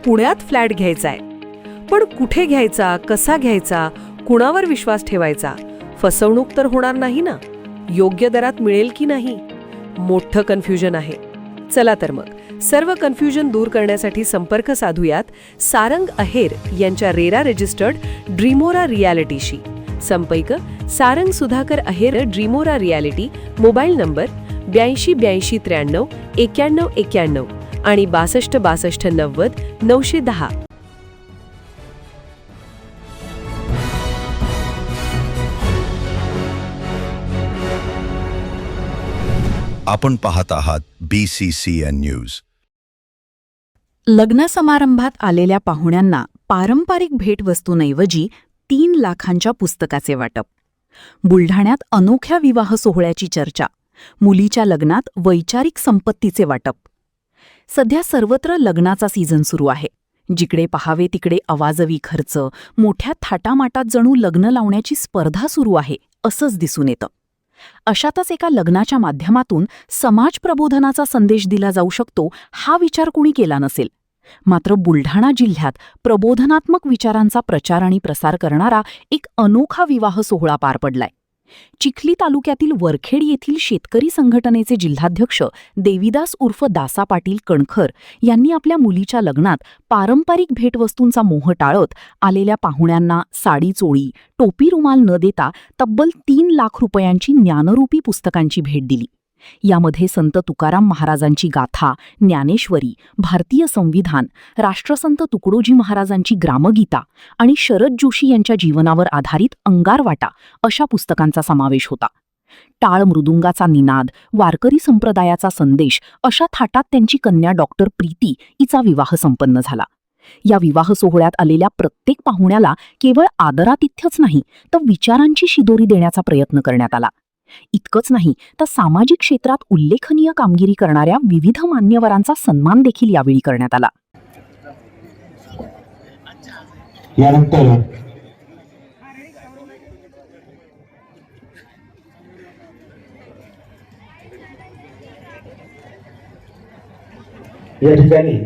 पुण्यात फ्लॅट घ्यायचा आहे. पण कुठे घ्यायचा, कसा घ्यायचा, कुणावर विश्वास ठेवायचा? फसवणूक तर होणार नाही ना? योग्य दरात मिळेल की नाही? मोठं कन्फ्युजन आहे. चला तर मग सर्व कन्फ्युजन दूर करण्यासाठी संपर्क साधूयात सारंग अहेर यांच्या रेरा रजिस्टर्ड ड्रीमोरा रियालिटीशी. संपर्क सारंग सुधाकर अहेर, ड्रीमोरा रियालिटी. मोबाईल नंबर 82 82 93 91 91 आणि 62 62 90 910. आपण पाहत आहात BCCN न्यूज. लग्न समारंभात आलेल्या पाहुण्यांना पारंपरिक भेटवस्तूंऐवजी 3 लाखांच्या पुस्तकाचे वाटप. बुलढाण्यात अनोख्या विवाह सोहळ्याची चर्चा. मुलीच्या लग्नात वैचारिक संपत्तीचे वाटप. सध्या सर्वत्र लग्नाचा सीझन सुरू आहे. जिकडे पहावे तिकडे अवाजवी खर्च, मोठ्या थाटामाटात जणू लग्न लावण्याची स्पर्धा सुरू आहे असंच दिसून येतं. अशातच एका लग्नाच्या माध्यमातून समाज प्रबोधनाचा संदेश दिला जाऊ शकतो हा विचार कुणी केला नसेल. मात्र बुलढाणा जिल्ह्यात प्रबोधनात्मक विचारांचा प्रचार आणि प्रसार करणारा एक अनोखा विवाह सोहळा पार पडलाय. चिखली तालुक्यातील वरखेड येथील शेतकरी संघटनेचे जिल्हाध्यक्ष देविदास उर्फ दासा पाटील कणखर यांनी आपल्या मुलीच्या लग्नात पारंपरिक भेटवस्तूंचा मोह टाळत आलेल्या पाहुण्यांना साडी चोळी, टोपी रुमाल न देता तब्बल 3 लाख रुपयांची ज्ञानरूपी पुस्तकांची भेट दिली. यामध्ये संत तुकाराम महाराजांची गाथा, ज्ञानेश्वरी, भारतीय संविधान, राष्ट्रसंत तुकडोजी महाराजांची ग्रामगीता आणि शरद जोशी यांच्या जीवनावर आधारित अंगारवाटा अशा पुस्तकांचा समावेश होता. टाळ मृदुंगाचा निनाद, वारकरी संप्रदायाचा संदेश अशा थाटात त्यांची कन्या डॉक्टर प्रीती हिचा विवाह संपन्न झाला. या विवाह सोहळ्यात आलेल्या प्रत्येक पाहुण्याला केवळ आदरातिथ्यच नाही तर विचारांची शिदोरी देण्याचा प्रयत्न करण्यात आला. इतकंच नाही तर सामाजिक क्षेत्रात उल्लेखनीय कामगिरी करणाऱ्या विविध मान्यवरांचा सन्मान देखील यावेळी करण्यात आला. यानंतर या ठिकाणी